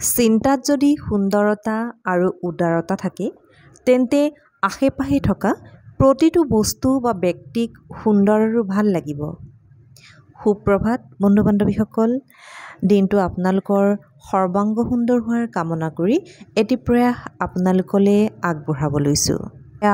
চিন্তাত যদি সুন্দৰতা আৰু উদাৰতা থাকে তেন্তে আশে-পাশে থকা প্ৰতিটো বস্তু বা ব্যক্তিক সুন্দৰ আৰু ভাল লাগিব। সুপ্ৰভাত বন্ধু-বান্ধৱীসকল, দিনটো আপোনালোকৰ সৰ্বাংগ সুন্দৰ হোৱাৰ কামনা কৰি এটি প্ৰয়াস আপোনালোকলৈ আগবঢ়াব লৈছোঁ।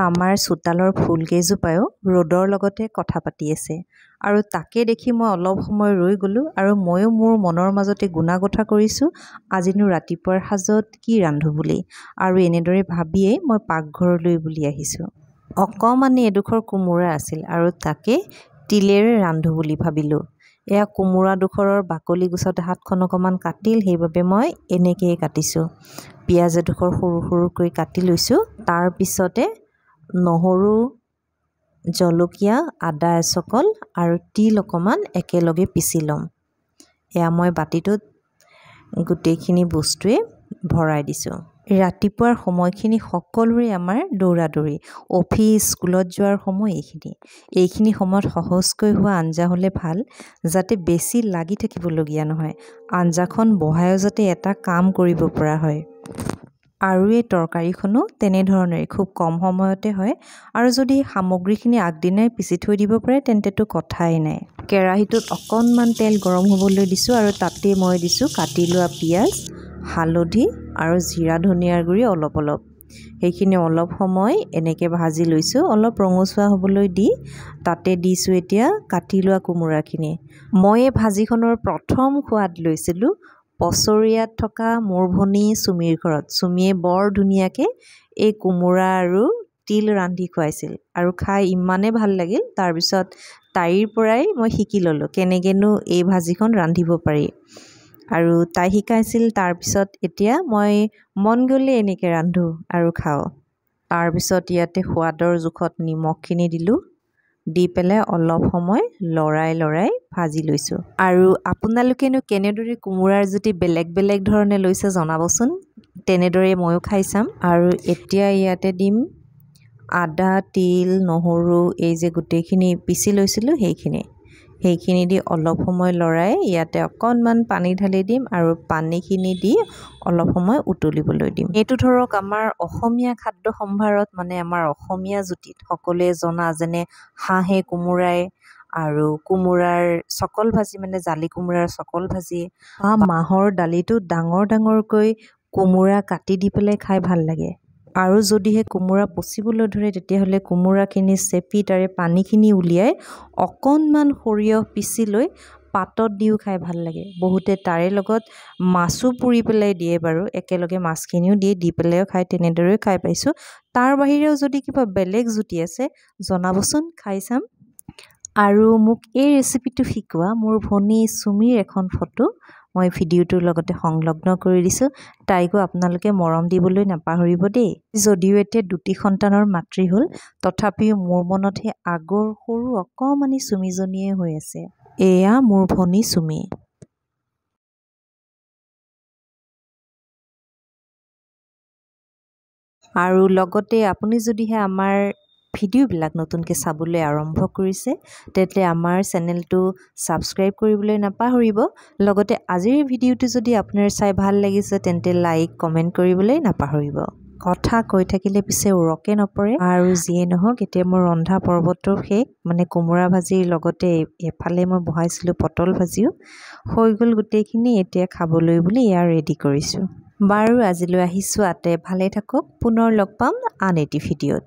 আমাৰ চোতালৰ ফুল কেইজোপায়ো ৰ'দৰ লগতে কথা পাতি আছে আৰু তাকে দেখি মই অলপ সময় ৰৈ গ'লোঁ আৰু ময়ো মোৰ মনৰ মাজতে গুণাগথা কৰিছোঁ আজিনো ৰাতিপুৱাৰ সাজত কি ৰান্ধো বুলি, আৰু এনেদৰে ভাবিয়েই মই পাকঘৰলৈ বুলি আহিছোঁ। অকণমানি এডোখৰ কোমোৰা আছিল আৰু তাকে তিলেৰে ৰান্ধো বুলি ভাবিলোঁ। এয়া কোমোৰা ডোখৰৰ বাকলি গুচাওঁতে হাতখন অকণমান কাটিল, সেইবাবে মই এনেকৈয়ে কাটিছোঁ। পিঁয়াজ এডোখৰ সৰু সৰুকৈ কাটি লৈছোঁ। তাৰপিছতে নহৰু, জলকীয়া, আদা এচকল আৰু তিল অকণমান একেলগে পিচি ল'ম। এয়া মই বাতিটোত গোটেইখিনি বস্তুৱে ভৰাই দিছোঁ। ৰাতিপুৱাৰ সময়খিনি সকলোৰে আমাৰ দৌৰা-দৌৰি, অফিচ স্কুলত যোৱাৰ সময় এইখিনি সময়ত সহজকৈ হোৱা আঞ্জা হ'লে ভাল, যাতে বেছি লাগি থাকিবলগীয়া নহয়। আঞ্জাখন বহায়ো যাতে এটা কাম কৰিব পৰা হয়। আৰু এই তৰকাৰীখনো তেনেধৰণেই খুব কম সময়তে হয়, আৰু যদি সামগ্ৰীখিনি আগদিনাই পিচি থৈ দিব পাৰে তেন্তেতো কথাই নাই। কেৰাহীটোত অকণমান তেল গৰম হ'বলৈ দিছোঁ আৰু তাতেই মই দিছোঁ কাটি লোৱা পিঁয়াজ, হালধি আৰু জিৰা ধনিয়াৰ গুড়ি অলপ। সেইখিনি অলপ সময় এনেকৈ ভাজি লৈছোঁ। অলপ ৰঙচুৱা হ'বলৈ দি তাতে দিছোঁ এতিয়া কাটি লোৱা কোমোৰাখিনি। মই এই ভাজিখনৰ প্ৰথম সোৱাদ লৈছিলোঁ পছৰিয়াত থকা মোৰ ভনী চুমিৰ ঘৰত। চুমিয়ে বৰ ধুনীয়াকৈ এই কোমোৰা আৰু তিল ৰান্ধি খুৱাইছিল আৰু খাই ইমানেই ভাল লাগিল। তাৰপিছত তাইৰ পৰাই মই শিকি ল'লোঁ কেনেকৈনো এই ভাজিখন ৰান্ধিব পাৰি, আৰু তাই শিকাইছিল। তাৰপিছত এতিয়া মই মন গ'লে এনেকৈ ৰান্ধোঁ আৰু খাওঁ। তাৰপিছত ইয়াতে সোৱাদৰ জোখত নিমখখিনি দিলোঁ, দি পেলাই অলপ সময় লৰাই ভাজি লৈছোঁ। আৰু আপোনালোকেনো কেনেদৰে কোমোৰাৰ জুতি বেলেগ বেলেগ ধৰণে লৈছে জনাবচোন, তেনেদৰে ময়ো খাই চাম। আৰু এতিয়া ইয়াতে দিম আদা, তিল, নহৰু, এই যে গোটেইখিনি পিচি লৈছিলোঁ সেইখিনি দি অলপ সময় লৰাই ইয়াতে অকণমান পানী ঢালি দিম আৰু পানীখিনি দি অলপ সময় উতলিবলৈ দিম। এইটো ধৰক আমাৰ অসমীয়া খাদ্য সম্ভাৰত, মানে আমাৰ অসমীয়া জুতিত সকলোৱে জনা, যেনে হাঁহে কোমোৰাই আৰু কোমোৰাৰ চকল ভাজি, মানে জালি কোমোৰাৰ চকল ভাজি, বা মাহৰ দালিটো ডাঙৰকৈ কোমোৰা কাটি দি পেলাই খাই ভাল লাগে। আৰু যদিহে কোমোৰা পচিবলৈ ধৰে তেতিয়াহ'লে কোমোৰাখিনি চেপি তাৰে পানীখিনি উলিয়াই অকণমান সৰিয়হ পিচি লৈ পাতত দিও খাই ভাল লাগে। বহুতে তাৰে লগত মাছো পুৰি পেলাই দিয়ে বাৰু, একেলগে মাছখিনিও দি পেলাইও খাই, তেনেদৰেও খাই পাইছোঁ। তাৰ বাহিৰেও যদি কিবা বেলেগ জুতি আছে জনাবচোন, খাই চাম। আৰু মোক এই ৰেচিপিটো শিকোৱা মোৰ ভনী চুমিৰ এখন ফটো মই ভিডিঅ'টোৰ লগতে সংলগ্ন কৰি দিছোঁ। তাইকো আপোনালোকে মৰম দিবলৈ নাপাহৰিব দেই। যদিও এতিয়া 2টি সন্তানৰ মাতৃ হ'ল, তথাপিও মোৰ মনতহে আগৰ সৰু অকণমানি চুমিজনীয়ে হৈ আছে। এয়া মোৰ ভনী চুমি। আৰু লগতে আপুনি যদিহে আমাৰ ভিডিঅ'বিলাক নতুনকৈ চাবলৈ আৰম্ভ কৰিছে তেন্তে আমাৰ চেনেলটো ছাবস্ক্ৰাইব কৰিবলৈ নাপাহৰিব। লগতে আজিৰ ভিডিঅ'টো যদি আপোনাৰ চাই ভাল লাগিছে তেন্তে লাইক, কমেণ্ট কৰিবলৈ নাপাহৰিব। কথা কৈ থাকিলে পিছে উৰকে নপৰে। আৰু যিয়ে নহওক, এতিয়া মোৰ ৰন্ধা পৰ্বটো শেষ, মানে কোমোৰা ভাজিৰ লগতে এফালে মই বহাইছিলোঁ পটল ভাজিও হৈ গ'ল গোটেইখিনি। এতিয়া খাবলৈ বুলি এয়া ৰেডি কৰিছোঁ। বাৰু আজিলৈ আহিছোঁ আতে, ভালে থাকক। পুনৰ লগ পাম আন এটি ভিডিঅ'ত।